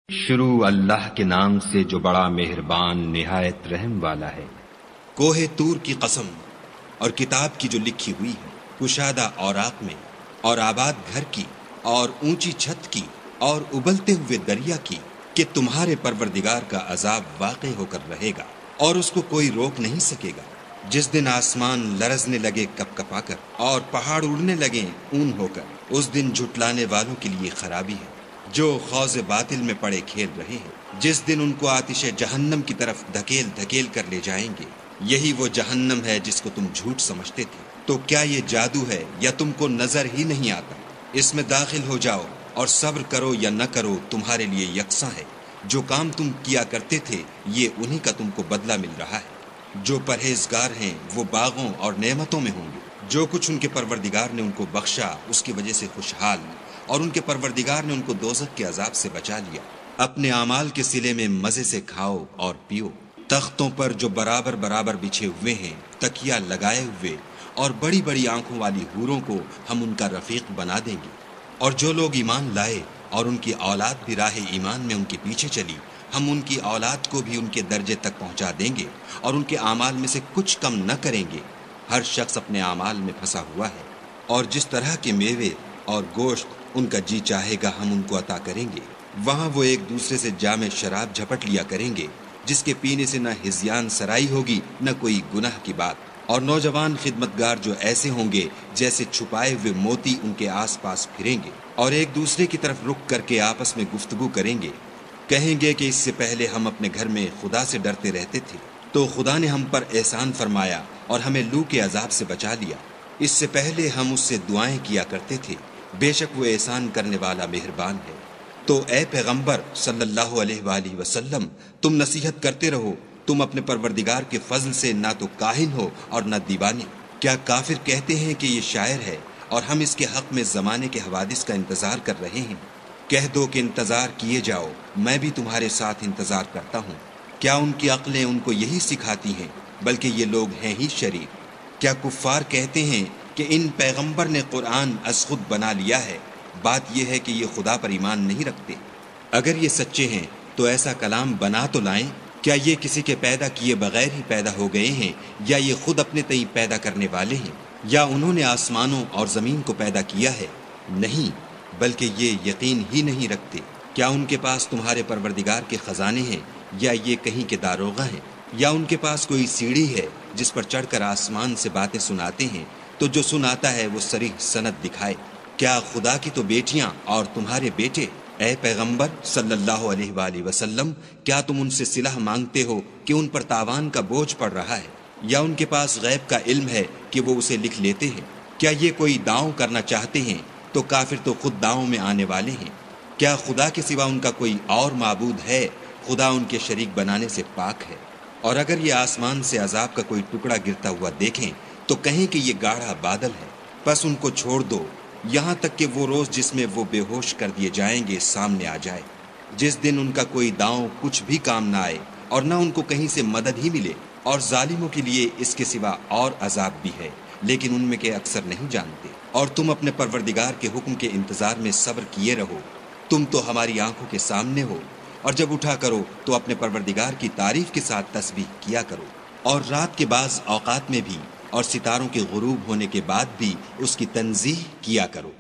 شروع اللہ کے نام سے جو بڑا مہربان نہایت رحم والا ہے۔ کوہ طور کی قسم اور کتاب کی جو لکھی ہوئی ہے، کشادہ اوراق میں، اور آباد گھر کی، اور اونچی چھت کی، اور ابلتے ہوئے دریا کی، کہ تمہارے پروردگار کا عذاب واقع ہو کر رہے گا اور اس کو کوئی روک نہیں سکے گا۔ جس دن آسمان لرزنے لگے کپ کپا کر اور پہاڑ اڑنے لگے اون ہو کر، اس دن جھٹلانے والوں کے لیے خرابی ہے جو خوض باطل میں پڑے کھیل رہے ہیں۔ جس دن ان کو آتش جہنم کی طرف دھکیل دھکیل کر لے جائیں گے، یہی وہ جہنم ہے جس کو تم جھوٹ سمجھتے تھے۔ تو کیا یہ جادو ہے یا تم کو نظر ہی نہیں آتا؟ اس میں داخل ہو جاؤ اور صبر کرو یا نہ کرو تمہارے لیے یکساں ہے۔ جو کام تم کیا کرتے تھے یہ انہی کا تم کو بدلہ مل رہا ہے۔ جو پرہیزگار ہیں وہ باغوں اور نعمتوں میں ہوں گے۔ جو کچھ ان کے پروردگار نے ان کو بخشا اس کی وجہ سے خوشحال، اور ان کے پروردگار نے ان کو دوزخ کے عذاب سے بچا لیا۔ اپنے اعمال کے صلے میں مزے سے کھاؤ اور پیو۔ تختوں پر جو برابر برابر بچھے ہوئے ہیں، تکیہ لگائے ہوئے، اور بڑی بڑی آنکھوں والی حوروں کو ہم ان کا رفیق بنا دیں گے۔ اور جو لوگ ایمان لائے اور ان کی اولاد بھی راہ ایمان میں ان کے پیچھے چلی، ہم ان کی اولاد کو بھی ان کے درجے تک پہنچا دیں گے اور ان کے اعمال میں سے کچھ کم نہ کریں گے۔ ہر شخص اپنے اعمال میں پھنسا ہوا ہے، اور جس طرح کے میوے اور گوشت ان کا جی چاہے گا ہم ان کو عطا کریں گے۔ وہاں وہ ایک دوسرے سے جام شراب جھپٹ لیا کریں گے، جس کے پینے سے نہ ہذیان سرائی ہوگی نہ کوئی گناہ کی بات۔ اور نوجوان خدمتگار جو ایسے ہوں گے جیسے چھپائے ہوئے موتی ان کے آس پاس پھریں گے، اور ایک دوسرے کی طرف رک کر کے آپس میں گفتگو کریں گے، کہیں گے کہ اس سے پہلے ہم اپنے گھر میں خدا سے ڈرتے رہتے تھے، تو خدا نے ہم پر احسان فرمایا اور ہمیں لو کے عذاب سے بچا لیا۔ اس سے پہلے ہم اس سے دعائیں کیا کرتے تھے، بے شک وہ احسان کرنے والا مہربان ہے۔ تو اے پیغمبر صلی اللہ علیہ وآلہ وسلم، تم نصیحت کرتے رہو، تم اپنے پروردگار کے فضل سے نہ تو کاہن ہو اور نہ دیوانے۔ کیا کافر کہتے ہیں کہ یہ شاعر ہے اور ہم اس کے حق میں زمانے کے حوادث کا انتظار کر رہے ہیں؟ کہہ دو کہ انتظار کیے جاؤ، میں بھی تمہارے ساتھ انتظار کرتا ہوں۔ کیا ان کی عقلیں ان کو یہی سکھاتی ہیں؟ بلکہ یہ لوگ ہیں ہی شریر۔ کیا کفار کہتے ہیں کہ ان پیغمبر نے قرآن از خود بنا لیا ہے؟ بات یہ ہے کہ یہ خدا پر ایمان نہیں رکھتے۔ اگر یہ سچے ہیں تو ایسا کلام بنا تو لائیں۔ کیا یہ کسی کے پیدا کیے بغیر ہی پیدا ہو گئے ہیں، یا یہ خود اپنے تئیں پیدا کرنے والے ہیں، یا انہوں نے آسمانوں اور زمین کو پیدا کیا ہے؟ نہیں، بلکہ یہ یقین ہی نہیں رکھتے۔ کیا ان کے پاس تمہارے پروردگار کے خزانے ہیں، یا یہ کہیں کے داروغہ ہیں، یا ان کے پاس کوئی سیڑھی ہے جس پر چڑھ کر آسمان سے باتیں سناتے ہیں؟ تو جو سناتا ہے وہ صریح سند دکھائے۔ کیا خدا کی تو بیٹیاں اور تمہارے بیٹے؟ اے پیغمبر صلی اللہ علیہ وآلہ وسلم، کیا تم ان سے صلح مانگتے ہو کہ ان پر تاوان کا بوجھ پڑ رہا ہے، یا ان کے پاس غیب کا علم ہے کہ وہ اسے لکھ لیتے ہیں؟ کیا یہ کوئی داؤں کرنا چاہتے ہیں تو کافر تو خود داؤں میں آنے والے ہیں۔ کیا خدا کے سوا ان کا کوئی اور معبود ہے؟ خدا ان کے شریک بنانے سے پاک ہے۔ اور اگر یہ آسمان سے عذاب کا کوئی ٹکڑا گرتا ہوا دیکھیں تو کہیں کہ یہ گاڑھا بادل ہے، پس ان کو چھوڑ دو یہاں تک کہ وہ روز جس میں وہ بے ہوش کر دیے جائیں گے سامنے آ جائے، جس دن ان کا کوئی داؤں کچھ بھی کام نہ آئے اور نہ ان کو کہیں سے مدد ہی ملے۔ اور ظالموں کے لیے اس کے سوا اور عذاب بھی ہے، لیکن ان میں کے اکثر نہیں جانتے۔ اور تم اپنے پروردگار کے حکم کے انتظار میں صبر کیے رہو، تم تو ہماری آنکھوں کے سامنے ہو، اور جب اٹھا کرو تو اپنے پروردگار کی تعریف کے ساتھ تسبیح کیا کرو، اور رات کے بعض اوقات میں بھی اور ستاروں کے غروب ہونے کے بعد بھی اس کی تنزیہ کیا کرو۔